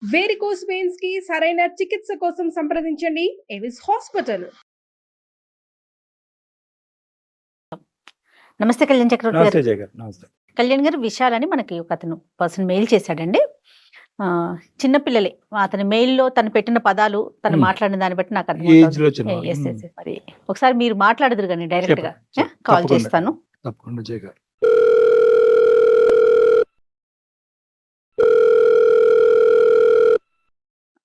Varicose veins కి సరైన చికిత్స కోసం సంప్రదించండి ఎవిస్ హాస్పిటల్. నమస్తే కళ్యాణ్ చక్రవర్తి నమస్తే గారు. జయ గారు. నమస్తే. కళ్యాణ్ గారు, విశాల్ అని మనకి ఒక అతను పర్సన్ మెయిల్ చేశాడండి. చిన్నపిల్లలే అతని మెయిల్లో తను పెట్టిన పదాలు, తను మాట్లాడిన దాన్ని బట్టి నాకు ఈ ఏజ్ లో చిన్న అర్థమవుతుంది. మరి ఒకసారి మీరు మాట్లాడదురు కానీ డైరెక్ట్ గా కాల్ తప్పకుండా. చేస్తాను. తప్పకుండా జయ గారు.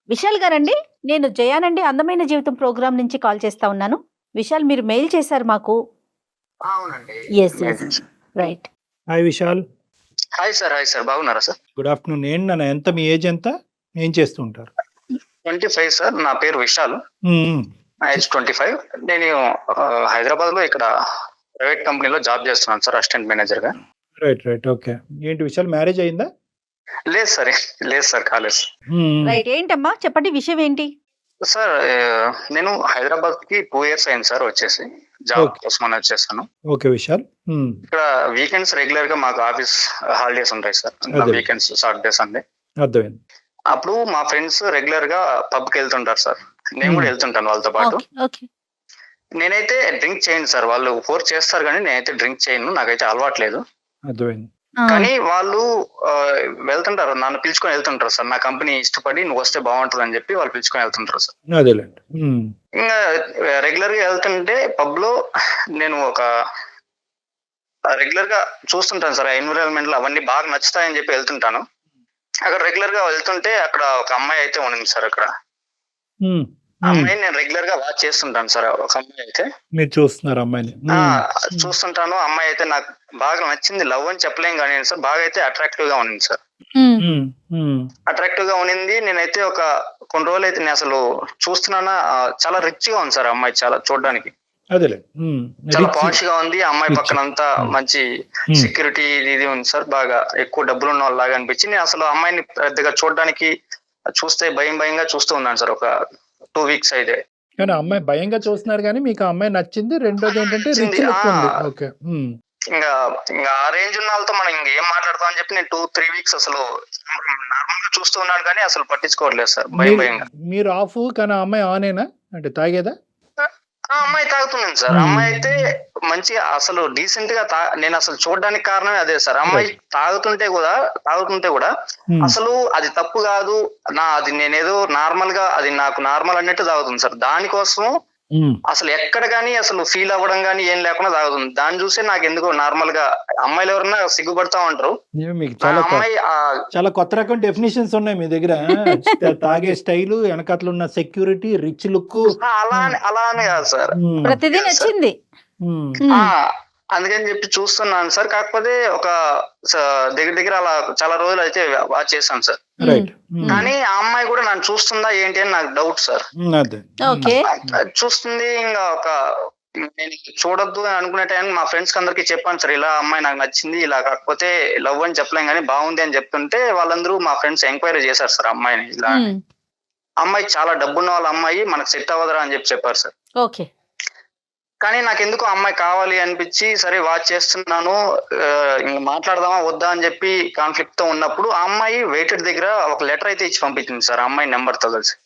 విశాల్ గారండి, నేను జయానండి అందమైన జీవితం ప్రోగ్రామ్ నుంచి కాల్ చేస్తా ఉన్నాను. విశాల్, మీరు మెయిల్ చేశారు మాకు. అవునండి. Yes yes right. Hi Vishal. Hi sir. బాగున్నారా సార్? Good afternoon. ఏంటి ఎంత మీ ఏజ్ ఎంత? ఏం చేస్తూ ఉంటారు? 25 సార్. నా పేరు విశాల్. నా ఏజ్ 25. నేను హైదరాబాద్ లో ఇక్కడ ప్రైవేట్ కంపెనీలో జాబ్ చేస్తున్నాను సార్, అసిస్టెంట్ మేనేజర్ గా. Right okay. ఏంటి విశాల్, మ్యారేజ్ అయిందా? లేదు సార్ కాలేదు సార్. రైట్, ఏంటమ్మా చెప్పండి, విషయం ఏంటి? సార్ నేను హైదరాబాద్ కి 2 years అయింది సార్ వచ్చేసి, జాబ్ కోసం అని వచ్చేసాను. ఓకే విశాల్. ఇక్కడ వీకెండ్స్ రెగ్యులర్ గా మాకు ఆఫీస్ హాలిడేస్ ఉంటాయి సార్, వీకెండ్స్ సాటర్డే సండే. అర్థమైంది. అప్పుడు మా ఫ్రెండ్స్ రెగ్యులర్ గా పబ్ కి వెళ్తుంటారు సార్, నేను కూడా వెళ్తుంటాను వాళ్ళతో పాటు. నేనైతే డ్రింక్ చేయను సార్, వాళ్ళు ఫోర్స్ చేస్తారు కానీ నేనైతే డ్రింక్ చేయను, నాకైతే అలవాట్లేదు. అర్థమైంది. కానీ వాళ్ళు వెళ్తుంటారు, నన్ను పిలుచుకొని వెళ్తుంటారు సార్. నా కంపెనీ ఇష్టపడి నువ్వు వస్తే బాగుంటుంది అని చెప్పి వాళ్ళు పిలుచుకొని వెళ్తుంటారు సార్. అదేలేండి. ఇంకా రెగ్యులర్ గా వెళ్తుంటే పబ్ లో నేను ఒక రెగ్యులర్ గా చూస్తుంటాను సార్, ఎన్విరాన్మెంట్ లో అవన్నీ బాగా నచ్చుతాయని చెప్పి వెళ్తుంటాను. అక్కడ రెగ్యులర్ గా వెళ్తుంటే అక్కడ ఒక అమ్మాయి అయితే ఉంది సార్. అక్కడ అమ్మాయిని నేను రెగ్యులర్ గా వాచ్ చేస్తుంటాను సార్. ఒక అమ్మాయి అయితే మీరు చూస్తున్నారు అమ్మాయిని? చూస్తుంటాను. అమ్మాయి అయితే నాకు బాగా నచ్చింది, లవ్ అని చెప్పలేం కానీ సార్, బాగా అయితే అట్రాక్టివ్ గా ఉంది సార్. అట్రాక్టివ్ గా ఉన్నింది. నేనైతే ఒక కొన్ని రోజులు అయితే నేను అసలు చూస్తున్నానా, చాలా రిచ్ గా ఉంది సార్ అమ్మాయి, చాలా చూడడానికి చాలా పాష్ గా ఉంది. అమ్మాయి పక్కన అంతా మంచి సెక్యూరిటీ ఇది ఉంది సార్, బాగా ఎక్కువ డబ్బులు ఉన్న వాళ్ళలాగా అనిపించి నేను అసలు అమ్మాయిని పెద్దగా చూడడానికి చూస్తే భయంగా చూస్తూ ఉన్నాను సార్ ఒక 2 weeks అయితే. కానీ అమ్మాయి భయంగా చూస్తున్నారు కానీ మీకు అమ్మాయి నచ్చింది. రెండోది ఏంటంటే రిచ్ లుక్ ఉంది. ఓకే. ఇంకా ఆ రేంజ్ ఉన్న వాళ్ళతో మనం ఇంకేం మాట్లాడతాం అని చెప్పి నేను 2-3 weeks అసలు నార్మల్ గా చూస్తూ ఉన్నాను కానీ అసలు పట్టించుకోవట్లేదు సార్, భయంగా. మీరు ఆఫ్ కానీ అమ్మాయి ఆనేనా అంటే తాగేదా? అమ్మాయి తాగుతుంది సార్. అమ్మాయి అయితే మంచిగా అసలు డీసెంట్ గా నేను అసలు చూడడానికి కారణమే అదే సార్. అమ్మాయి తాగుతుంటే కూడా అసలు అది తప్పు కాదు, అది నేనేదో నార్మల్ గా అది నాకు నార్మల్ అన్నట్టు తాగుతుంది సార్. దానికోసం అసలు ఎక్కడ గానీ అసలు ఫీల్ అవ్వడం గానీ ఏం లేకుండా తాగుతుంది. దాన్ని చూసే నాకు ఎందుకో నార్మల్ గా అమ్మాయిలు ఎవరన్నా సిగ్గుపడతా ఉంటారు. అమ్మాయి చాలా కొత్త రకం డెఫినేషన్స్ ఉన్నాయి మీ దగ్గర. తాగే స్టైల్, వెనకట్ల ఉన్న సెక్యూరిటీ, రిచ్ లుక్, అలానే కాదు సార్, ప్రతిదీ నచ్చింది. అందుకని చెప్పి చూస్తున్నాను సార్. కాకపోతే ఒక దగ్గర అలా చాలా రోజులు అయితే వాచ్ చేశాను సార్. కానీ ఆ అమ్మాయి కూడా నన్ను చూస్తుందా ఏంటి అని నాకు డౌట్ సార్. చూస్తుంది. ఇంకా ఒక నేను చూడొద్దు అని అనుకునే టైం మా ఫ్రెండ్స్ అందరికి చెప్పాను సార్, ఇలా అమ్మాయి నాకు నచ్చింది, ఇలా కాకపోతే లవ్ అని చెప్పలేం కానీ బాగుంది అని చెప్తుంటే వాళ్ళందరూ మా ఫ్రెండ్స్ ఎంక్వైరీ చేశారు సార్ అమ్మాయిని. ఇలా అమ్మాయి చాలా డబ్బున్న వాళ్ళ అమ్మాయి, మనకు సెట్ అవ్వదురా అని చెప్పారు సార్. ఓకే. కానీ నాకు ఎందుకు అమ్మాయి కావాలి అనిపించి సరే వాచ్ చేస్తున్నాను, ఇంక మాట్లాడదామా వద్దా అని చెప్పి కాన్ఫ్లిక్ట్ తో ఉన్నప్పుడు ఆ అమ్మాయి వెయిటర్ దగ్గర ఒక లెటర్ అయితే ఇచ్చి పంపించింది సార్, అమ్మాయి నెంబర్ తో కలిసి.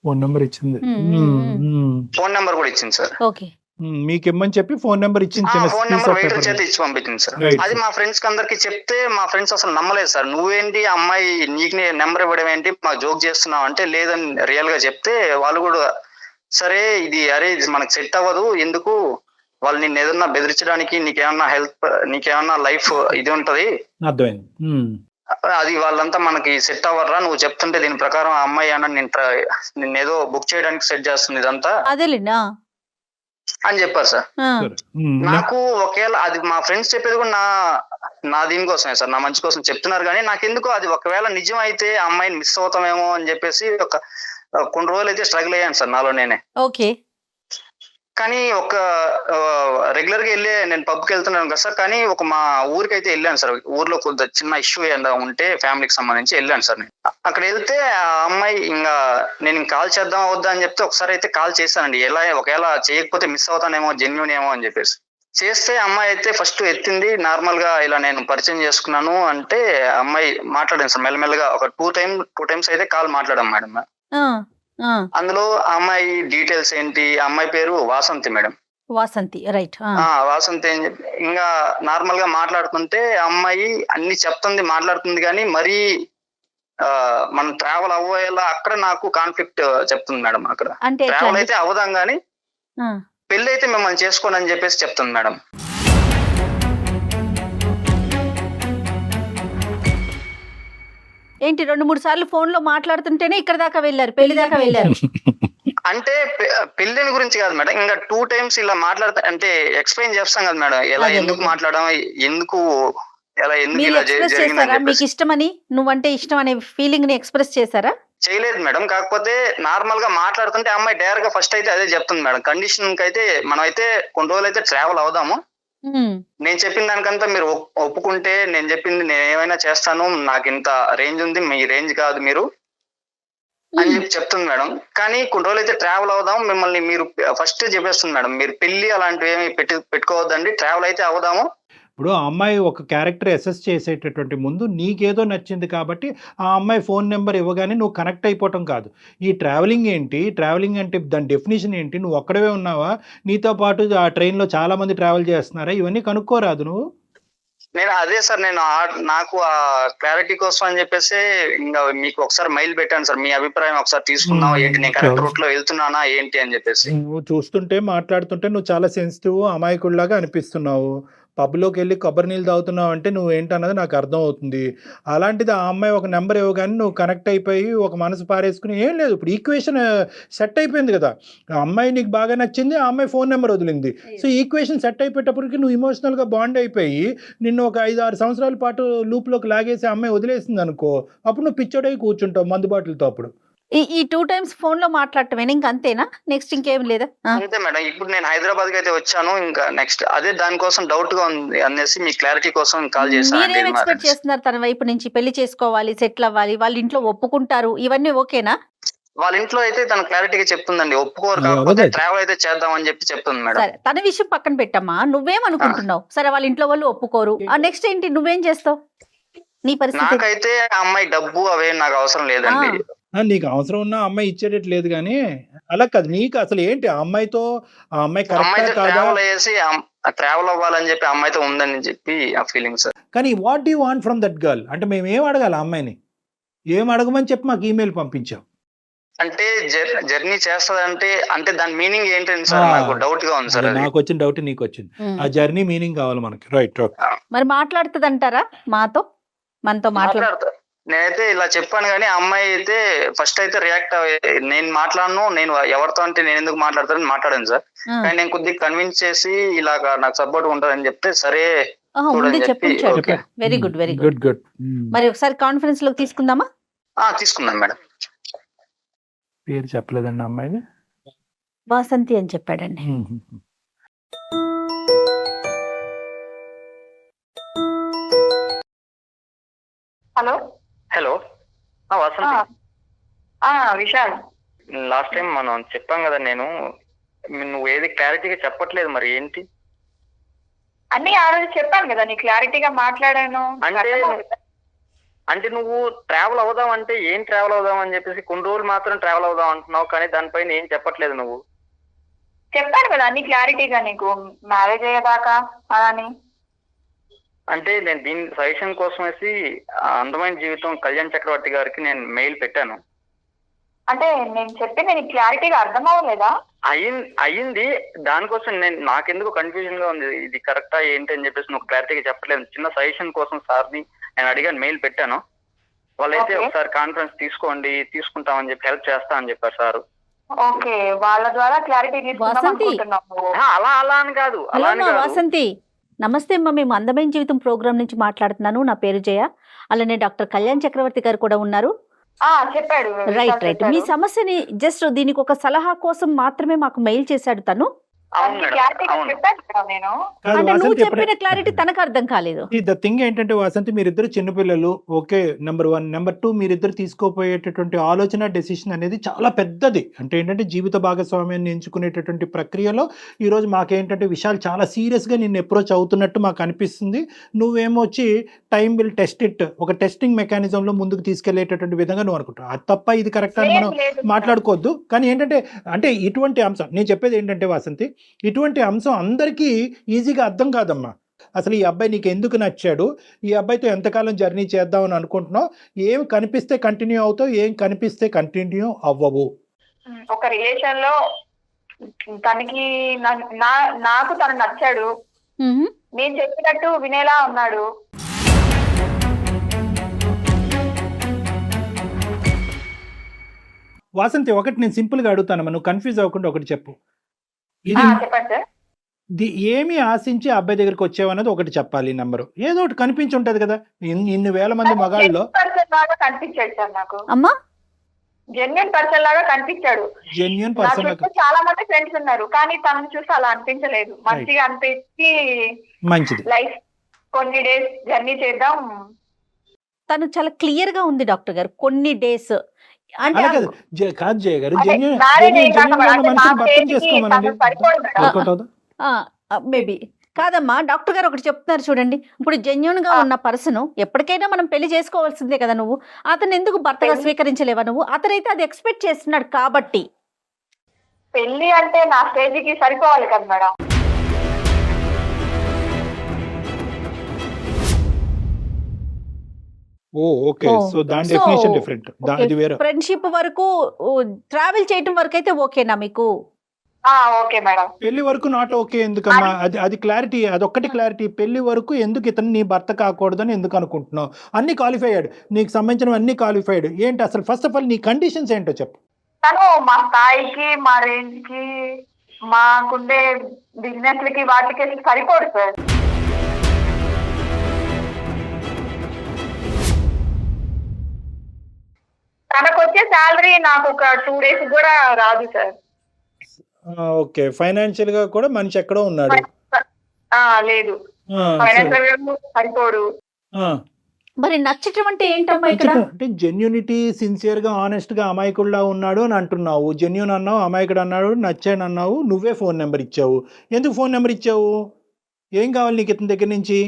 ఫోన్ నెంబర్ ఇచ్చింది. ఫోన్ నెంబర్ కూడా ఇచ్చింది సార్. మీకు ఇమ్మని చెప్పి ఫోన్ నెంబర్ ఇచ్చింది. ఫోన్ నెంబర్ వెయిటర్ చేత ఇచ్చి పంపించింది సార్. అది మా ఫ్రెండ్స్ కి అందరికి చెప్తే మా ఫ్రెండ్స్ అసలు నమ్మలేదు సార్. నువ్వేంటి అమ్మాయి నీకు నెంబర్ ఇవ్వడం ఏంటి, మాకు జోక్ చేస్తున్నావు అంటే లేదని రియల్ గా చెప్తే వాళ్ళు కూడా సరే ఇది మనకు సెట్ అవ్వదు, ఎందుకు వాళ్ళు నిన్ను ఏదన్నా బెదిరించడానికి, నీకేమన్నా లైఫ్ ఇది ఉంటది, అది వాళ్ళంతా మనకి సెట్ అవ్వరా, నువ్వు చెప్తుంటే దీని ప్రకారం ఆ అమ్మాయి అన్న నిన్నేదో బుక్ చేయడానికి సెట్ చేస్తుంది ఇదంతా అని చెప్పారు సార్. నాకు ఒకవేళ అది మా ఫ్రెండ్స్ చెప్పేది కూడా నా దీనికోసమే సార్, నా మంచి కోసం చెప్తున్నారు కానీ నాకెందుకో అది ఒకవేళ నిజం అయితే ఆ అమ్మాయిని మిస్ అవుతామేమో అని చెప్పేసి కొన్ని రోజులు అయితే స్ట్రగుల్ అయ్యాను సార్ నాలో నేనే. కానీ ఒక రెగ్యులర్ గా నేను పబ్కి వెళ్తున్నాను కదా సార్, కానీ మా ఊరికి అయితే వెళ్ళాను సార్. ఊర్లో కొంత చిన్న ఇష్యూ ఏదైనా ఉంటే ఫ్యామిలీకి సంబంధించి వెళ్ళాను సార్. నేను అక్కడ వెళ్తే ఆ అమ్మాయి ఇంకా నేను కాల్ చేద్దాం వద్దా అని చెప్తే ఒకసారి అయితే కాల్ చేశానండి. ఒకవేళ చేయకపోతే మిస్ అవుతానేమో, జెన్యూన్ ఏమో అని చెప్పేసి. చేస్తే అమ్మాయి అయితే ఫస్ట్ ఎత్తింది, నార్మల్ గా ఇలా నేను పరిచయం చేసుకున్నాను అంటే అమ్మాయి మాట్లాడాను సార్. మెల్లమెల్లగా ఒక టూ టైమ్స్ అయితే కాల్ మాట్లాడాం మేడం. ఆ, ఆ, అందులో ఆ అమ్మాయి డీటెయిల్స్ ఏంటి, ఆ అమ్మాయి పేరు వాసంతి మేడం. వాసంతి, రైట్. వాసంతి అని చెప్పి ఇంకా నార్మల్ గా మాట్లాడుతుంటే అమ్మాయి అన్ని చెప్తుంది, మాట్లాడుతుంది, కానీ మరీ మనం ట్రావెల్ అవ్వేలా అక్కడ నాకు కాన్ఫ్లిక్ట్ చెప్తుంది మేడం. అక్కడ అంటే ఎట్లా ట్రావెల్ అండి? అయితే అవుదాం కానీ ఆ, పెళ్లి అయితే మిమ్మల్ని చేసుకోండి అని చెప్పేసి చెప్తుంది మేడం. ఏంటి 2-3 సార్లు ఫోన్ లో మాట్లాడుతుంటేనే ఇక్కడ దాకా వెళ్ళారు, పెళ్లి దాకా వెళ్ళారు. అంటే పెళ్లిని గురించి కాదు మేడం, ఇంకా 2 టైమ్స్ ఇలా మాట్లాడతా అంటే ఎక్స్ప్లెయిన్ చేస్తాం కదా మేడం, ఎలా అదే, ఎందుకు అదే. మాట్లాడడం, ఎందుకు మీరు ఇలా ఎక్స్ప్రెస్ జరిగిందని చేశారా మీకు చెప్పేసి ఇష్టమని, నువ్వంటే ఇష్టం అనే ఫీలింగ్ ని ఎక్స్ప్రెస్ చేశారా? చేయలేదు మేడం. కాకపోతే నార్మల్ గా మాట్లాడుతుంటే అమ్మాయి డైరెక్ట్ గా ఫస్ట్ అయితే అదే చెప్తుంది మేడం, కండిషన్ కి అయితే మనం అయితే కొన్ని రోజులు అయితే ట్రావెల్ అవుదాము, ఉమ్, నేను చెప్పిన దానికంతా మీరు ఒప్పుకుంటే నేను చెప్పింది నేను ఏమైనా చేస్తాను, నాకు ఇంత రేంజ్ ఉంది, మీ రేంజ్ కాదు మీరు అని చెప్పి చెప్తుంది మేడం. కానీ కొన్ని రోజులు అయితే ట్రావెల్ అవుదాం, మిమ్మల్ని మీరు ఫస్ట్ చెప్పేస్తుంది మేడం, మీరు పెళ్లి అలాంటివి ఏమి పెట్టుకోవద్దండి, ట్రావెల్ అయితే అవుదాము. ఇప్పుడు ఆ అమ్మాయి ఒక క్యారెక్టర్ అసెస్ చేసేటటువంటి ముందు నీకేదో నచ్చింది కాబట్టి ఆ అమ్మాయి ఫోన్ నెంబర్ ఇవ్వగానే నువ్వు కనెక్ట్ అయిపోవటం కాదు. ఈ ట్రావెలింగ్ ఏంటి, ట్రావెలింగ్ అంటే దాని డెఫినేషన్ ఏంటి, నువ్వు ఒక్కడవే ఉన్నావా, నీతో పాటు ఆ ట్రైన్లో చాలా మంది ట్రావెల్ చేస్తున్నారా, ఇవన్నీ కనుక్కోరాదు నువ్వు? నేను అదే సార్, నేను నాకు ఆ క్లారిటీ కోసం అని చెప్పేసి ఇంకా మీకు ఒకసారి మెయిల్ పెట్టాను సార్, మీ అభిప్రాయం ఒకసారి తీసుకుందాం, ఏంటి నేను కరెక్ట్ రూట్ లో వెళ్తున్నానా ఏంటి అని చెప్పేసి. నువ్వు చూస్తుంటే మాట్లాడుతుంటే నువ్వు చాలా సెన్సిటివ్ అమాయకుడిలాగా అనిపిస్తున్నావు. పబ్లోకి వెళ్ళి కొబ్బరి నీళ్ళు తాగుతున్నావు అంటే నువ్వు ఏంటన్నది నాకు అర్థం అవుతుంది. అలాంటిది ఆ అమ్మాయి ఒక నెంబర్ ఇవ్వగానే నువ్వు కనెక్ట్ అయిపోయి ఒక మనసు పారేసుకుని ఏం లేదు. ఇప్పుడు ఈక్వేషన్ సెట్ అయిపోయింది కదా, ఆ అమ్మాయి నీకు బాగా నచ్చింది, ఆ అమ్మాయి ఫోన్ నెంబర్ వదిలింది. సో ఈక్వేషన్ సెట్ అయిపోయేటప్పటికి నువ్వు ఇమోషనల్గా బాండ్ అయిపోయి నిన్ను ఒక 5-6 సంవత్సరాల పాటు లూప్లోకి లాగేసి ఆ అమ్మాయి వదిలేసింది అనుకో, అప్పుడు నువ్వు పిచ్చోడై కూర్చుంటావు మందుబాటులతో. అప్పుడు ఈ 2 టైమ్స్ ఫోన్ లో మాట్లాడటమేనా, ఇంక అంతేనా, నెక్స్ట్ ఇంకేం లేదా? అంతే మేడం. ఇప్పుడు నేను హైదరాబాద్ కి అయితే వచ్చాను, ఇంకా నెక్స్ట్ అదే దానికోసం డౌట్ గా ఉంది అనేసి మీ క్లారిటీ కోసం కాల్ మీరేం ఎక్స్పెక్ట్ చేశాను. చేస్తున్నారు తన వైపు నుంచి? పెళ్లి చేసుకోవాలి, సెటిల్ అవ్వాలి, వాళ్ళ ఇంట్లో ఒప్పుకుంటారు, ఇవన్నీ ఓకేనా? వాళ్ళ ఇంట్లో అయితే తన క్లారిటీగా చెప్తుందండి, ఒప్పుకోరు, అది కాకపోతే అవ్వదు. ట్రావెల్ అయితే చేద్దాం అని చెప్పి చెప్తుంది మేడం. సరే, తన విషయం పక్కన పెట్టమ్మా, నువ్వేమనుకుంటున్నావు? సరే, వాళ్ళ ఇంట్లో వాళ్ళు ఒప్పుకోరు, నెక్స్ట్ ఏంటి, నువ్వేం చేస్తావు? నీ పరిస్థితి నాకైతే ఆ అమ్మాయి డబ్బు అవే నాకు అవసరం లేదండి. నీకు అవసరం ఉన్న అమ్మాయి ఇచ్చేటట్టు లేదు, కానీ అలా కాదు. నీకు అసలు ఏంటి ఆ అమ్మాయితో, ఆ అమ్మాయి కరెక్టా అమ్మాయితో కాదా? ట్రావెల్ అయ్యేసి ట్రావెల్ అవ్వాలని చెప్పి అమ్మాయితో ఉందని చెప్పి ఆ ఫీలింగ్ సార్. కానీ what do want from that girl అంటే మేము ఏం అడగాలి ఆ అమ్మాయిని? ఏం అడగమని చెప్పి మాకు ఈమెయిల్ పంపించాం. అంటే జర్నీ చేస్తదంటే అంటే దాని మీనింగ్ ఏంటండి సార్, నాకు డౌట్ గా ఉంది సార్. అదే నాకు వచ్చిన డౌట్ నీకు వచ్చింది. ఆ జర్నీ మీనింగ్ కావాలి మనకి. రైట్. మరి మాట్లాడుతుంది అంటారా మనతో మాట్లాడుతా? నేనైతే ఇలా చెప్పాను, కానీ ఆ అమ్మాయి అయితే ఫస్ట్ అయితే రియాక్ట్ నేను మాట్లాడను, నేను ఎవరితో అంటే నేను ఎందుకు మాట్లాడతానని మాట్లాడాను సార్. కానీ నేను కొద్దిగా కన్విన్స్ చేసి ఇలాగా నాకు సపోర్ట్ ఉంటుందని చెప్తే సరే ముందే చెప్పి చెప్పు. Very good, very good. Good. మరి ఒకసారి కాన్ఫరెన్స్ లోకి తీసుకుందామా? తీసుకున్నాం మేడం. పేరు చెప్పలేదండి అమ్మాయిని. వాసంతి అని చెప్పాడండి. Hello hello Vasanthi, Vishal. Last time మనం చెప్పాం కదా, నువ్వు ఏది క్లారిటీగా చెప్పట్లేదు, మరి ఏంటి? అన్ని ఆ రోజు చెప్పాను కదా, నీ క్లారిటీగా మాట్లాడాను. అంటే నువ్వు ట్రావెల్ అవుదాం అంటే ఏం ట్రావెల్ అవుదాం అని చెప్పేసి కొన్ని రోజులు మాత్రం ట్రావెల్ అవుదాం అంటున్నావు, కానీ దానిపైన ఏం చెప్పట్లేదు నువ్వు. చెప్పాను కదా అన్ని క్లారిటీగా నీకు, మ్యారేజ్ అయ్యేదాకా అని. అంటే నేను దీని సజెషన్ కోసం వేసి అందమైన జీవితం కళ్యాణ్ చక్రవర్తి గారికి నేను మెయిల్ పెట్టాను. అంటే నేను చెప్పింది నీకు క్లారిటీగా అర్థం అవ్వలేదా? అయ్యింది, దానికోసం నాకెందుకు కన్ఫ్యూజన్ గా ఉంది, ఇది కరెక్టా ఏంటి అని చెప్పేసి నువ్వు క్లారిటీగా చెప్పలేదు. చిన్న సజెషన్ కోసం సార్ని నేను అడిగాను, మెయిల్ పెట్టాను. వాళ్ళైతే ఒకసారి కాన్ఫరెన్స్ తీసుకుంటామని చెప్పి హెల్ప్ చేస్తా అని చెప్పారు సార్. ఓకే, వాళ్ళ ద్వారా క్లారిటీ అలా అని కాదు. వాసంతి, నమస్తే అమ్మా, మేము అందమైన జీవితం ప్రోగ్రామ్ నుంచి మాట్లాడుతున్నాను. నా పేరు జయ. అలానే డాక్టర్ కళ్యాణ్ చక్రవర్తి గారు కూడా ఉన్నారు. చెప్పాడు. రైట్. మీ సమస్యని జస్ట్ దీనికి ఒక సలహా కోసం మాత్రమే మాకు మెయిల్ చేశాడు తను. అవును మేడం, క్లారిటీగా అవును. చెప్పాను మేడం నేను. కాదు అంటే నువ్వు వాసంతి చెప్పిన క్లారిటీ తనకు అర్థం కాలేదు. ద థింగ్ ఏంటంటే వాసంతి మీరిద్దరు చిన్నపిల్లలు, ఓకే, నెంబర్ 1. నెంబర్ 2, మీరిద్దరు తీసుకోపోయేటటువంటి ఆలోచన డెసిషన్ అనేది చాలా పెద్దది. అంటే ఏంటంటే జీవిత భాగస్వామ్యాన్ని ఎంచుకునేటటువంటి ప్రక్రియలో ఈరోజు మాకేంటంటే విషయాలు చాలా సీరియస్గా నిన్ను అప్రోచ్ అవుతున్నట్టు మాకు అనిపిస్తుంది. నువ్వేమో వచ్చి టైం విల్ టెస్ట్ ఇట్, ఒక టెస్టింగ్ మెకానిజంలో ముందుకు తీసుకెళ్లేటటువంటి విధంగా నువ్వు అనుకుంటావు. అది తప్ప ఇది కరెక్ట్ అని మనం లేదు. మాట్లాడుకోవద్దు. కానీ ఏంటంటే అంటే ఇటువంటి అంశం నేను చెప్పేది ఏంటంటే వాసంతి, ఇటువంటి అంశం అందరికీ ఈజీగా అర్థం కాదమ్మా. అసలు ఈ అబ్బాయి నీకు ఎందుకు నచ్చాడు, ఈ అబ్బాయితో ఎంతకాలం జర్నీ చేద్దామని అనుకుంటున్నావు, ఏం కనిపిస్తే కంటిన్యూ అవుతావు, ఏం కనిపిస్తే కంటిన్యూ అవ్వవు. ఒక రిలేషన్ లో తనకి నాకు తను నచ్చాడు, మ్మ్. నేను చెప్పినట్టు వినేలా ఉన్నాడు. వాసంతి ఒకటి నేను సింపుల్గా అడుగుతానమ్మా, నువ్వు కన్ఫ్యూజ్ అవ్వకుండా ఒకటి చెప్పు. ఇది చెప్పండి సార్. ఏమి ఆశించి ఆ అబ్బాయి దగ్గరికి వచ్చావన్నది ఒకటి చెప్పాలి. నెంబరు ఏదో ఒకటి కనిపించి ఉంటది కదా, ఇన్ని వేల మంది మగాళ్ళలో. పర్సన్ లాగా కనిపించాడు సార్ నాకు, అమ్మా జెన్యున్ పర్సన్ లాగా కనిపించాడు. జెన్యున్ నా పర్సన్ చుట్టూ చాలా మంది ఫ్రెండ్స్ ఉన్నారు, కానీ తనను చూసి అలా అనిపించలేదు. మంచిగా అనిపించి మంచిది. లైఫ్ కొన్ని డేస్ జర్నీ చేద్దాం. తను చాలా క్లియర్ గా ఉంది డాక్టర్ గారు, కొన్ని డేస్ అంటే అలా కాదు కాదు జయ గారు, అదే, జెన్యున్ marriage జెన్యున్ అయ్యాక జెన్యున్ అంటే మనిషిని మా భర్తం stage కి చేసుకోమనండి. తను సరిపోదు మేడం. వర్కౌట్ అవుదా? మేబీ కాదమ్మా, డాక్టర్ గారు ఒకటి చెప్తున్నారు చూడండి. ఇప్పుడు జెన్యున్ గా ఉన్న పర్సన్ ఎప్పటికైనా మనం పెళ్లి చేసుకోవాల్సిందే కదా. నువ్వు అతను ఎందుకు భర్తగా స్వీకరించలేవా? నువ్వు అతనైతే అది ఎక్స్పెక్ట్ చేస్తున్నాడు కాబట్టి. పెళ్లి అంటే నా స్టేజ్ కి సరిపోవాలి కదా మేడం. ఓ ఓకే, ఓ, సో దాని so, డెఫినేషన్ డిఫరెంట్, అది వేరే. ఫ్రెండ్షిప్ వరకు ట్రావెల్ చేయటం వరకు అయితే ఓకేనా మీకు? Okay madam. పెళ్లి వరకు నాట్ ఓకే ఎందుకమ్మా? అది క్లారిటీ, అదొక్కటి క్లారిటీ. పెళ్లి వరకు ఎందుకు ఇతను నీ భర్త కాకూడదని ఎందుకు అనుకుంటున్నావు? అన్ని క్వాలిఫైడ్, నీకు సంబంధించిన అన్ని క్వాలిఫైడ్. ఏంటి అసలు ఫస్ట్ ఆఫ్ ఆల్ నీ కండిషన్స్ ఏంటో చెప్పు. తను మా స్థాయికి, మా రేంజ్ కి, మాకుండే బిజినెస్ లకి వాటికి సరిపోడు సార్. తనకు వచ్చే శాలరీ నాకు ఒక 2 days కూడా రాదు సార్. ఓకే, ఫైనాన్షియల్ గా కూడా మనిషి ఎక్కడో ఉన్నాడు. లేదు, ఆ, ఫైనాన్షియల్ సరిపోడు. ఆ. మరి నచ్చటం అంటే ఏంటమ్మా ఇక్కడ? అంటే జెన్యూనిటీ, సిన్సియర్ గా, ఆనెస్ట్ గా అమాయకుడిలా ఉన్నాడు అని అంటున్నావు. జెన్యూన్ అన్నావు, అమాయకుడు అన్నాడు, నచ్చాడు అన్నావు, నువ్వే ఫోన్ నెంబర్ ఇచ్చావు. ఎందుకు ఫోన్ నెంబర్ ఇచ్చావు? ఏం కావాలి నీకు ఇతని దగ్గర నుంచి?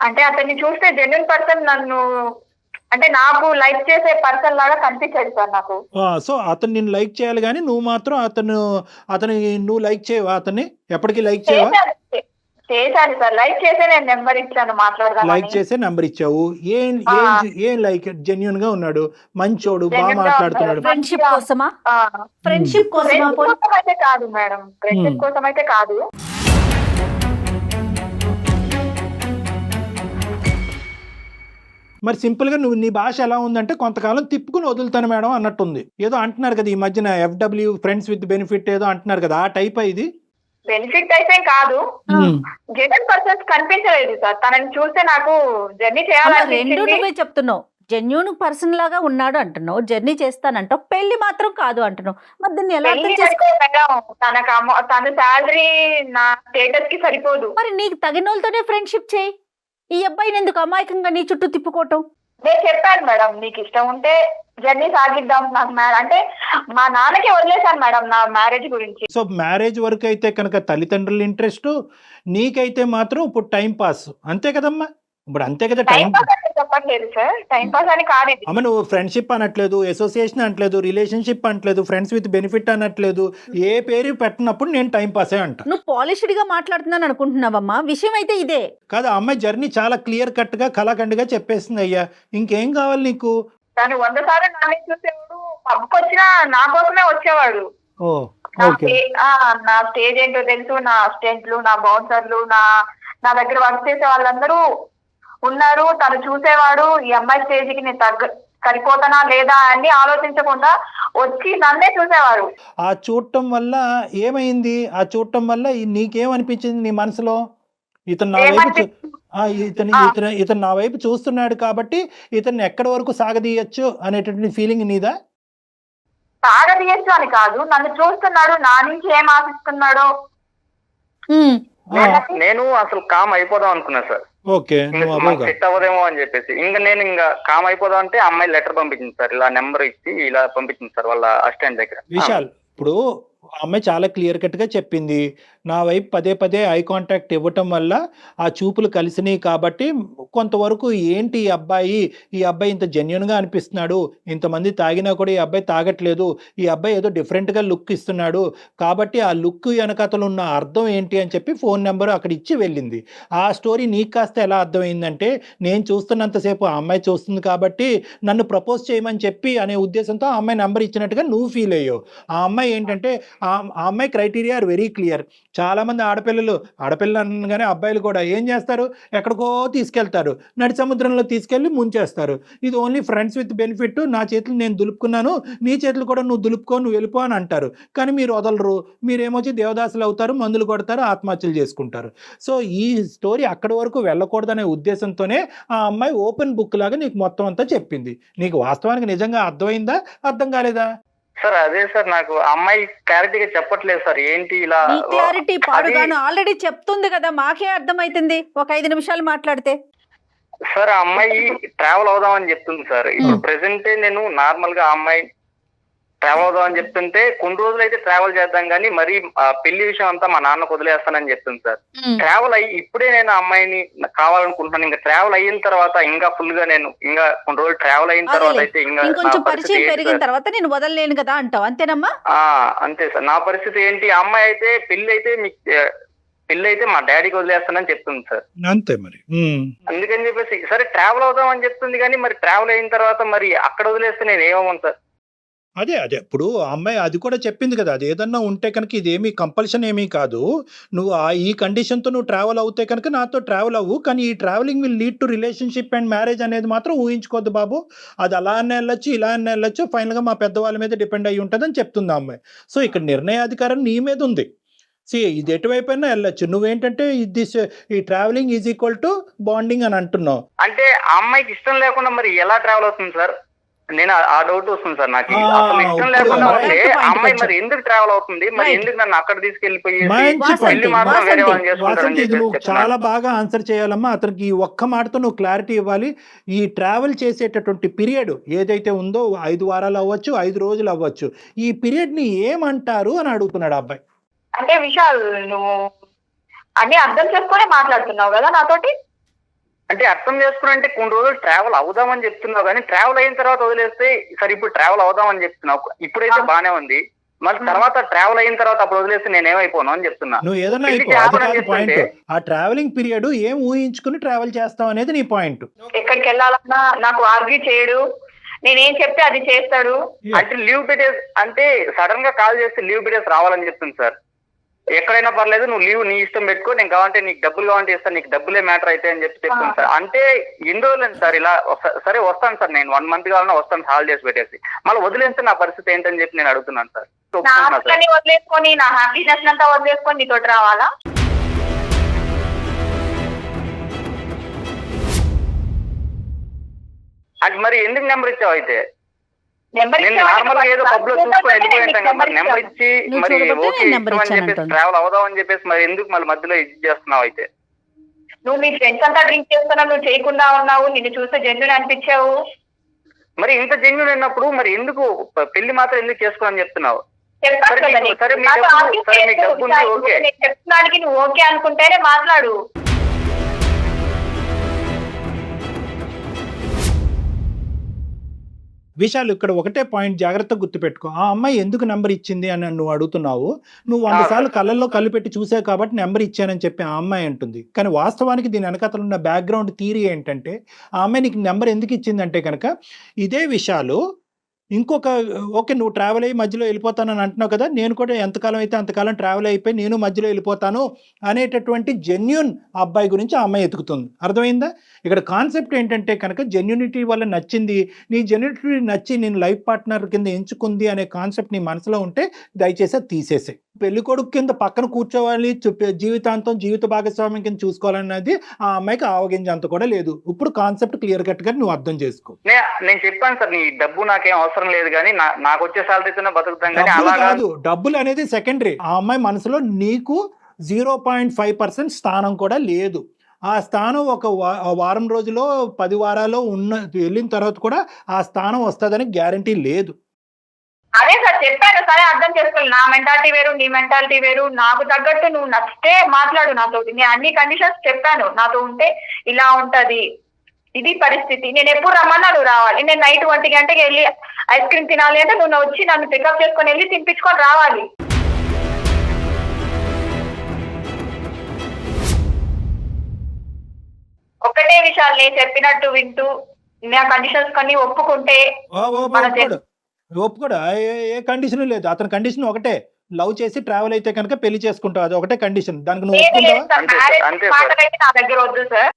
అంటే అతన్ని చూస్తే జెన్యున్ పర్సన్, నన్ను అంటే నాకు లైక్ చేసే పర్సన్ లాగా కనిపించాడు సార్ నాకు. సో అతను నిన్ను లైక్ చేయాలి కానీ నువ్వు మాత్రం అతని నువ్వు లైక్ చేయవా? అతన్ని ఎప్పటికీ లైక్ చేయవా? చేశాను సార్, లైక్ చేసే నేను నెంబర్ ఇచ్చాను మాట్లాడదాం. లైక్ చేసే నెంబర్ ఇచ్చావు. ఏం లైక్? జెన్యూన్ గా ఉన్నాడు, మంచోడు, బాగా మాట్లాడుతున్నాడు. ఫ్రెండ్షిప్ కోసమా? ఫ్రెండ్షిప్ కోసమా? కోసం అయితే కాదు మేడం, ఫ్రెండ్షిప్ కోసం అయితే కాదు. మరి సింపుల్ గా నువ్వు నీ భాష ఎలా ఉందంటే కొంతకాలం తిప్పుకుని వదులుతాను మేడం అన్నట్టుంది. ఏదో అంటున్నారు కదా ఈ మధ్యన, FW ఫ్రెండ్స్ విత్ బెనిఫిట్ ఏదో అంటున్నారు కదా, ఆ టైప్ ఇది. బెనిఫిట్ అయితే కాదు, జెన్యున్ పర్సన్స్ కనిపించలేదు సార్. తనని చూస్తే నాకు జర్నీ రెండు చేయాలనిపించింది. నువ్వే చెప్తున్నావు. జెన్యూన్ పర్సన్ లాగా ఉన్నాడు అంటున్నావు, జర్నీ చేస్తానంటావు, పెళ్లి మాత్రం కాదు అంటున్నావు. మరి దీన్ని ఎలా అర్థం పెళ్లి చేసుకో? అంటే మేడం, తన శాలరీ నా స్టేటస్ కి సరిపోదు. మరి నీకు తగిన వాళ్ళతోనే ఫ్రెండ్షిప్ చేయి. ఈ అబ్బాయిని ఎందుకు అమాయకంగా నీ చుట్టూ తిప్పుకోవటం? నేను చెప్పాను మేడం, నీకు ఇష్టం ఉంటే జర్నీ సాగిద్దాం. నాకు అంటే మా నాన్నకి వదిలేశాను మేడం నా మ్యారేజ్ గురించి. సో మ్యారేజ్ వరకు అయితే కనుక తల్లిదండ్రుల ఇంట్రెస్ట్, నీకైతే మాత్రం ఇప్పుడు టైం పాస్, అంతే కదమ్మా? ఇప్పుడు అంతే కదా టైం టైం. పాస్ అంటే చెప్పట్లేదు సార్, టైం పాస్ అని కాదు ఇది. అమ్మ నువ్వు ఫ్రెండ్షిప్ అనట్లేదు, అసోసియేషన్ అనట్లేదు, రిలేషన్షిప్ అనట్లేదు, ఫ్రెండ్స్ విత్ బెనిఫిట్ అనట్లేదు, ఏ పేరు పెట్టినప్పుడు నేను టైం పాసే అంట. నువ్వు పాలిష్డ్ గా మాట్లాడుతున్నాను అనుకుంటున్నావమ్మా, విషయం అయితే ఇదే. కాదు, ఆ అమ్మాయి జర్నీ చాలా క్లియర్ కట్ గా కళాఖండిగా చెప్పేసింది. అయ్యా ఇంకేం కావాలి నీకు? తను 100 సార్లు నాన్న చూసేవాడు, పబ్కి వచ్చినా నా కోసమే వచ్చేవాడు. ఓ ఓకే. నా స్టేజ్ ఏంటో తెలుసు, నా అసిస్టెంట్లు, నా బౌన్సర్లు, నా దగ్గర వర్క్ చేసే వాళ్ళందరూ ఉన్నారు. తను చూసేవాడు, ఈ అమ్మాయి స్టేజ్ కి నేను సరిపోతానా లేదా అని ఆలోచించకుండా వచ్చి నన్నే చూసేవాడు. ఆ చూడటం వల్ల ఏమైంది? ఆ చూడటం వల్ల నీకేమనిపించింది నీ మనసులో? ఇతను నా వైపు ఇతను నా వైపు చూస్తున్నాడు కాబట్టి ఇతన్ని ఎక్కడి వరకు సాగదీయచ్చు అనేటువంటి ఫీలింగ్ నీదా? సాగదీయచ్చు అని కాదు, నన్ను చూస్తున్నాడు, నా నుంచి ఏం ఆశిస్తున్నాడో ఉమ్. నేను అసలు కామ్ అయిపోదాం అనుకున్నా సార్. ఓకే, నువ్వు మాకు అవ్వగా సెట్ అవ్వదేమో అని చెప్పేసి నేను ఇంకా కామ్ అయిపోదాం అంటే అమ్మాయి లెటర్ పంపించింది సార్, ఇలా నెంబర్ ఇచ్చి ఇలా పంపించింది సార్ వాళ్ళ అసిస్టెంట్ దగ్గర. విశాల్, ఇప్పుడు ఆ అమ్మాయి చాలా క్లియర్ కట్గా చెప్పింది, నా వైపు పదే పదే ఐ కాంటాక్ట్ ఇవ్వటం వల్ల ఆ చూపులు కలిసినాయి కాబట్టి కొంతవరకు ఏంటి ఈ అబ్బాయి ఇంత జెన్యున్గా అనిపిస్తున్నాడు, ఇంతమంది తాగినా కూడా ఈ అబ్బాయి తాగట్లేదు, ఈ అబ్బాయి ఏదో డిఫరెంట్గా లుక్ ఇస్తున్నాడు కాబట్టి ఆ లుక్ వెనకతలు ఉన్న అర్థం ఏంటి అని చెప్పి ఫోన్ నెంబర్ అక్కడ ఇచ్చి వెళ్ళింది. ఆ స్టోరీ నీకు కాస్త ఎలా అర్థమైందంటే, నేను చూస్తున్నంతసేపు ఆ అమ్మాయి చూస్తుంది కాబట్టి నన్ను ప్రపోజ్ చేయమని చెప్పి అనే ఉద్దేశంతో ఆ అమ్మాయి నెంబర్ ఇచ్చినట్టుగా నువ్వు ఫీల్ అయ్యావు. ఆ అమ్మాయి ఏంటంటే ఆ అమ్మాయి క్రైటీరియా ఆర్ వెరీ క్లియర్. చాలామంది ఆడపిల్లలు అనగానే అబ్బాయిలు కూడా ఏం చేస్తారు, ఎక్కడికో తీసుకెళ్తారు, నడి సముద్రంలో తీసుకెళ్ళి ముంచేస్తారు. ఇది ఓన్లీ ఫ్రెండ్స్ విత్ బెనిఫిట్, నా చేతులు నేను దులుపుకున్నాను, నీ చేతులు కూడా నువ్వు దులుపుకో, నువ్వు వెళ్ళిపో అని అంటారు. కానీ మీరు వదలరు, మీరేమొచ్చి దేవదాసులు అవుతారు, మందులు కొడతారు, ఆత్మహత్యలు చేసుకుంటారు. సో ఈ స్టోరీ అక్కడి వరకు వెళ్ళకూడదనే ఉద్దేశంతోనే ఆ అమ్మాయి ఓపెన్ బుక్ లాగా నీకు మొత్తం అంతా చెప్పింది. నీకు వాస్తవానికి నిజంగా అర్థమైందా, అర్థం కాలేదా? సార్ అదే సార్, నాకు అమ్మాయి క్లారిటీగా చెప్పట్లేదు సార్, ఏంటి ఇలా నీ క్లారిటీ పాడుగాను ఆల్రెడీ చెప్తుంది కదా, మాకే అర్థమైతుంది ఒక 5 నిమిషాలు మాట్లాడితే. సార్ ఆ అమ్మాయి ట్రావెల్ అవుదామని చెప్తుంది సార్. ఇప్పుడు ప్రెసెంట్ నేను నార్మల్ గా ఆ అమ్మాయి ట్రావెల్ అవుదాం అని చెప్తుంటే కొన్ని రోజులు అయితే ట్రావెల్ చేద్దాం కానీ మరి పెళ్లి విషయం అంతా మా నాన్నకు వదిలేస్తానని చెప్తుంది సార్. ట్రావెల్ అయ్యి ఇప్పుడే నేను ఆ అమ్మాయిని కావాలనుకుంటున్నాను, ఇంకా ట్రావెల్ అయిన తర్వాత ఇంకా ఫుల్ గా నేను ఇంకా కొన్ని రోజులు ట్రావెల్ అయిన తర్వాత అయితే ఇంకొంచెం పరిచయం పెరిగిన తర్వాత నేను వదలలేను కదా అంటావు, అంతేనమ్మా? అంతే సార్, నా పరిస్థితి ఏంటి, ఆ అమ్మాయి అయితే పెళ్లి అయితే మా డాడీకి వదిలేస్తానని చెప్తుంది సార్. అంతే మరి. అందుకని చెప్పేసి సరే ట్రావెల్ అవుదాం అని చెప్తుంది కానీ మరి ట్రావెల్ అయిన తర్వాత మరి అక్కడ వదిలేస్తే నేను ఏమవును సార్? అదే ఇప్పుడు ఆ అమ్మాయి అది కూడా చెప్పింది కదా, అది ఏదన్నా ఉంటే కనుక ఇదేమీ కంపల్షన్ ఏమీ కాదు, నువ్వు ఈ కండిషన్తో నువ్వు ట్రావెల్ అవుతే కనుక నాతో ట్రావెల్ అవ్వు, కానీ ఈ travelling will lead to relationship and marriage అనేది మాత్రం ఊహించుకోవద్దు బాబు, అది అలా అన్న వెళ్ళొచ్చు ఇలా అన్న వెళ్ళొచ్చు, ఫైనల్గా మా పెద్దవాళ్ళ మీద డిపెండ్ అయ్యి ఉంటుందని చెప్తుంది ఆ అమ్మాయి. సో ఇక్కడ నిర్ణయాధికారం నీ మీద ఉంది. ఇది ఎటువైపు అయినా వెళ్ళొచ్చు, నువ్వేంటంటే ఈ travelling is equal to bonding అని అంటున్నావు. అంటే ఆ అమ్మాయికి ఇష్టం లేకుండా మరి ఎలా ట్రావెల్ అవుతుంది సార్? నేను ఆ డౌట్ వస్తుంది సార్ నాకు. అసలు ఇష్టం లేకుండా ఉంటే అమ్మాయి మరి ఎందుకు ట్రావెల్ అవుతుంది, మరి ఎందుకు నన్ను అక్కడ తీసుకెళ్లిపోయి పెళ్లి మాత్రం వేరే వాళ్ళని చేసుకుంటారని చెప్పి నువ్వు చాలా బాగా ఆన్సర్ చేయాలమ్మా. అతనికి ఈ ఒక్క మాటతో నువ్వు క్లారిటీ ఇవ్వాలి. ఈ ట్రావెల్ చేసేటటువంటి పీరియడ్ ఏదైతే ఉందో 5 వారాలు అవ్వచ్చు, 5 రోజులు అవ్వచ్చు, ఈ పీరియడ్ ని ఏమంటారు అని అడుగుతున్నాడు అబ్బాయి. అంటే విశాల్, నువ్వు అన్ని అర్థం చేసుకునే మాట్లాడుతున్నావు కదా నాతోటి. అంటే అర్థం చేసుకుని కొన్ని రోజులు ట్రావెల్ అవుదామని చెప్తున్నావు కానీ ట్రావెల్ అయిన తర్వాత వదిలేస్తే సరే ఇప్పుడు ట్రావెల్ అవుదామని చెప్తున్నావు, ఇప్పుడైతే బానే ఉంది, మరి తర్వాత ట్రావెల్ అయిన తర్వాత అప్పుడు వదిలేస్తే నేనేమైపోను అని చెప్తున్నా. నువ్వు ఏదన్నా పాయింట్, ఆ ట్రావెలింగ్ పీరియడ్ ఏం ఊహించుకుని ట్రావెల్ చేస్తావు అనేది నీ పాయింట్. ఎక్కడికి వెళ్ళాలన్నా నాకు ఆర్గ్యూ చేయడు, నేనేం చెప్తే అది చేస్తాడు. అంటే లీవ్ పెట్టేసి అంటే సడన్ గా కాల్ చేస్తే లీవ్ పెట్టేసి రావాలని చెప్తుంది సార్. ఎక్కడైనా పర్లేదు, నువ్వు లీవ్ నీ ఇష్టం పెట్టుకో, నేను కావాలంటే నీకు డబ్బులు కావాలంటే ఇస్తాను, నీకు డబ్బులే మ్యాటర్ అయితే అని చెప్తుంది సార్. అంటే ఎన్ని రోజులు సార్ ఇలా? సరే వస్తాను సార్, నేను 1 మంత్ కావాలన్నా వస్తాను హాలిడేస్ పెట్టేసి, మళ్ళీ వదిలేస్తే నా పరిస్థితి ఏంటని చెప్పి నేను అడుగుతున్నాను సార్. వదిలేసుకొని నా హ్యాపీనెస్ అంతా వదిలేసుకొని నీతో రావాలా? అంటే మరి ఎందుకు నెంబర్ ఇచ్చావు అయితే? నేను నార్మల్ గా ఏదో పబ్ లో చూసుకొని వెళ్ళిపోయింటాం కదా, మరి నెంబర్ ఇచ్చి మరి ఓకే అని చెప్పేసి ట్రావెల్ అవుదాం అని చెప్పేసి మరి ఎందుకు మళ్ళీ మధ్యలో ఇది చేస్తున్నావు అయితే? నువ్వు మీ ఫ్రెండ్స్ అంతా డ్రింక్ చేస్తున్నావు, నువ్వు చేయకుండా ఉన్నావు, నిన్ను చూస్తే జెన్యూన్ అనిపించావు. మరి ఇంత జెన్యూన్ అయినప్పుడు మరి ఎందుకు పెళ్లి మాత్రం ఎందుకు చేసుకోవాలని చెప్తున్నావు? చెప్తున్నానికి నువ్వు ఓకే అనుకుంటేనే మాట్లాడు. విశాల్, ఇక్కడ ఒకటే పాయింట్ జాగ్రత్తగా గుర్తుపెట్టుకో. ఆ అమ్మాయి ఎందుకు నెంబర్ ఇచ్చింది అని నువ్వు అడుగుతున్నావు. నువ్వు 100 సార్లు కళ్ళల్లో కళ్ళు పెట్టి చూసావు కాబట్టి నెంబర్ ఇచ్చానని చెప్పి ఆ అమ్మాయి అంటుంది. కానీ వాస్తవానికి దీని వెనకతలు ఉన్న బ్యాక్గ్రౌండ్ థియరీ ఏంటంటే, ఆ అమ్మాయి నీకు నెంబర్ ఎందుకు ఇచ్చిందంటే కనుక ఇదే విషయాలు ఇంకొక ఓకే నువ్వు ట్రావెల్ అయ్యి మధ్యలో వెళ్ళిపోతానని అంటున్నావు కదా, నేను కూడా ఎంతకాలం అయితే అంతకాలం ట్రావెల్ అయిపోయి నేను మధ్యలో వెళ్ళిపోతాను అనేటటువంటి జెన్యూన్ అబ్బాయి గురించి ఆ అమ్మాయి ఎతుకుతుంది. అర్థమైందా? ఇక్కడ కాన్సెప్ట్ ఏంటంటే కనుక జెన్యూనిటీ వల్ల నచ్చింది, నీ జెన్యూనిటీ నచ్చి నేను లైఫ్ పార్ట్నర్ కింద ఎంచుకుంది అనే కాన్సెప్ట్ నీ మనసులో ఉంటే దయచేసి అది తీసేసే. పెళ్లి కొడుకు కింద పక్కన కూర్చోవాలి, జీవితాంతం జీవిత భాగస్వామ్యం కింద చూసుకోవాలన్నది ఆ అమ్మాయికి ఆవగింజ అంత కూడా లేదు. ఇప్పుడు కాన్సెప్ట్ క్లియర్ కట్ గా నువ్వు అర్థం చేసుకో. నేను చెప్పాను సార్, నీ డబ్బు నాకేం అవసరం లేదు కానీ నాకు వచ్చే సాలరీతోనే బతుకుతాం కానీ అలా కాదు. డబ్బులు అనేది సెకండరీ. ఆ అమ్మాయి మనసులో నీకు 0.5% స్థానం కూడా లేదు. ఆ స్థానం ఒక వారం రోజులో 10 వారాల్లో వెళ్ళిన తర్వాత కూడా ఆ స్థానం వస్తుందని గ్యారంటీ లేదు. అదే సార్ చెప్పాను, సరే అర్థం చేసుకోవాలి. నా మెంటాలిటీ వేరు, నీ మెంటాలిటీ వేరు. నాకు తగ్గట్టు నువ్వు నచ్చితే మాట్లాడు నాతో. నేను అన్ని కండిషన్స్ చెప్పాను, నాతో ఉంటే ఇలా ఉంటది, ఇది పరిస్థితి. నేను ఎప్పుడు రమ్మన్నా నువ్వు రావాలి. నేను నైట్ 1 గంటకి వెళ్ళి ఐస్ క్రీమ్ తినాలి అంటే నువ్వు వచ్చి నన్ను పికప్ చేసుకొని వెళ్ళి తినిపించుకొని రావాలి. ఒకటే విషయాలు నేను చెప్పినట్టు వింటూ నా కండిషన్స్ కొన్ని ఒప్పుకుంటే ఒప్పుకోడు. ఏ కండిషన్ లేదు. అతని కండిషన్ ఒకటే, లవ్ చేసి ట్రావెల్ అయితే కనుక పెళ్లి చేసుకుంటావు, అది ఒకటే కండిషన్. దానికి నువ్వు ఒప్పుకుంటావా? మాటలైతే నా దగ్గర వద్దు సార్.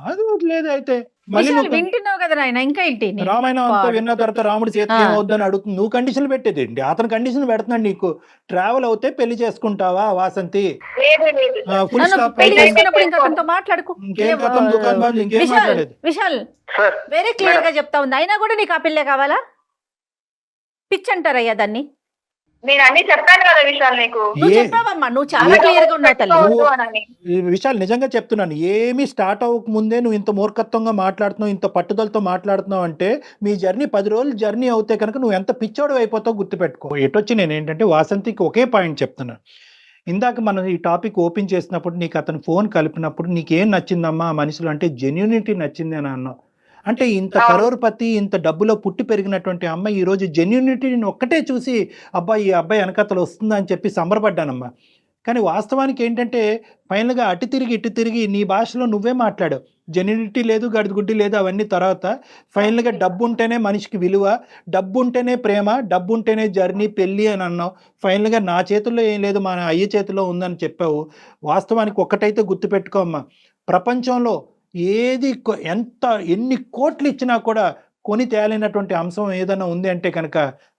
అది లేదు. అయితే మళ్ళీ విశాల్ వింటున్నావు కదా నాయన, ఇంకా ఏంటి రామాయణం అంతా విన్న తర్వాత రాముడు సీత ఏమవుద్దని అడుగుతుంది. నువ్వు కండిషన్లు పెట్టేది ఏంటి? అతని కండిషన్ పెడుతున్నాడు నీకు. ట్రావెల్ అవుతే పెళ్లి చేసుకుంటావా వాసంతి? Full stop. పెళ్లి చేసుకున్నప్పుడు ఇంకా అతనితో మాట్లాడుకో. ఇంకేం కథం, దుకాణం బంద్, ఇంకేం మాట్లాడేది? విశాల్ వేరే క్లియర్ గా చెప్తా ఉంది, అయినా కూడా నీకు ఆ పిల్లే కావాలా? పిచ్ అంటారయ్యా దాన్ని. నేను అన్ని చెప్పాను కదా విశాల్ నీకు. నువ్వు చెప్పావమ్మా, నువ్వు చాలా క్లియర్ గా ఉన్నావు తల్లి. ఈ విషయాలు నిజంగా చెప్తున్నాను. ఏమీ స్టార్ట్ అవ్వక ముందే నువ్వు ఇంత మూర్ఖత్వంగా మాట్లాడుతున్నావు, ఇంత పట్టుదలతో మాట్లాడుతున్నావు అంటే మీ జర్నీ 10 రోజులు జర్నీ అవుతే కనుక నువ్వు ఎంత పిచ్చోడు అయిపోతావు గుర్తుపెట్టుకో. ఎటొచ్చి నేను ఏంటంటే వాసంతికి ఒకే పాయింట్ చెప్తున్నాను. ఇందాక మనం ఈ టాపిక్ ఓపెన్ చేసినప్పుడు నీకు అతను ఫోన్ కలిపినప్పుడు నీకేం నచ్చిందమ్మా ఆ మనిషిలో అంటే జెన్యూనిటీ నచ్చింది అని అన్నావు. అంటే ఇంత కరోర్పతి, ఇంత డబ్బులో పుట్టి పెరిగినటువంటి అమ్మాయి ఈరోజు జెన్యూనిటీని ఒక్కటే చూసి అబ్బాయి ఈ అబ్బాయి వెనకతలు వస్తుందా అని చెప్పి సంబరపడ్డానమ్మా. కానీ వాస్తవానికి ఏంటంటే ఫైనల్గా అటు తిరిగి నీ భాషలో నువ్వే మాట్లాడావు. జెన్యూనిటీ లేదు, గడిగుడ్డి లేదు, అవన్నీ తర్వాత ఫైనల్గా డబ్బు ఉంటేనే మనిషికి విలువ, డబ్బు ఉంటేనే ప్రేమ, డబ్బు ఉంటేనే జర్నీ, పెళ్ళి అని అన్నావు. ఫైనల్గా నా చేతుల్లో ఏం లేదు, మా అయ్య చేతిలో ఉందని చెప్పావు. వాస్తవానికి ఒక్కటైతే గుర్తుపెట్టుకో అమ్మా, ప్రపంచంలో ఏది ఎన్ని కోట్లు ఇచ్చినా కూడా కొని తేలినటువంటి అంశం ఏదైనా ఉంది అంటే కనుక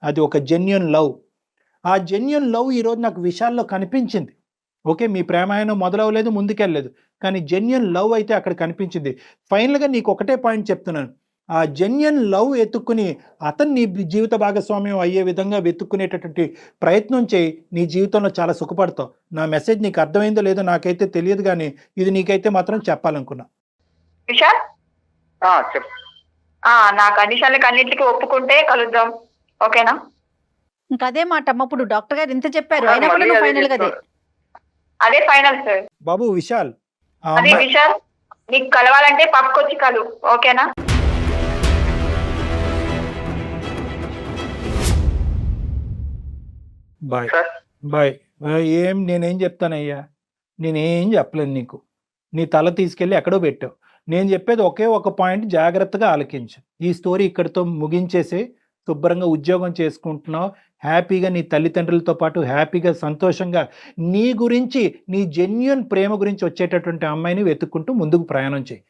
అది ఒక జెన్యూన్ లవ్. ఆ జెన్యూన్ లవ్ ఈరోజు నాకు విషయాల్లో కనిపించింది. ఓకే, మీ ప్రేమాయణం మొదలవలేదు, ముందుకెళ్ళలేదు, కానీ జెన్యూన్ లవ్ అయితే అక్కడ కనిపించింది. ఫైనల్గా నీకు ఒకటే పాయింట్ చెప్తున్నాను, ఆ జెన్యూన్ లవ్ ఎత్తుక్కుని అతను నీ జీవిత భాగస్వామ్యం అయ్యే విధంగా వెతుక్కునేటటువంటి ప్రయత్నం చేయి. నీ జీవితంలో చాలా సుఖపడతావు. నా మెసేజ్ నీకు అర్థమైందో లేదో నాకైతే తెలియదు, కానీ ఇది నీకైతే మాత్రం చెప్పాలనుకున్నా. విశాల్ చెప్పు. నా కండిషన్లకి అన్నింటికి ఒప్పుకుంటే కలుద్దాం, ఓకేనా? ఇంకా అదే మాట అమ్మ. ఇప్పుడు డాక్టర్ గారు ఇంత చెప్పారు, అయినా కూడా నువ్వు ఫైనల్ గా అదే ఫైనల్ సార్. బాబు విశాల్, అదే విశాల్, నీకు కలవాలంటే పప్పుకొచ్చి కలు, ఓకేనా? Bye bye. నేనేం చెప్తానయ్యా, నేనేం చెప్పలేను నీకు. నీ తల తీసుకెళ్ళి ఎక్కడో పెట్టావు. నేను చెప్పేది ఒకే ఒక పాయింట్, జాగ్రత్తగా ఆలకించు. ఈ స్టోరీ ఇక్కడితో ముగించేసి శుభ్రంగా ఉద్యోగం చేసుకుంటున్నావు, హ్యాపీగా నీ తల్లిదండ్రులతో పాటు హ్యాపీగా సంతోషంగా నీ గురించి, నీ జెన్యూన్ ప్రేమ గురించి వచ్చేటటువంటి అమ్మాయిని వెతుక్కుంటూ ముందుకు ప్రయాణం చేయి.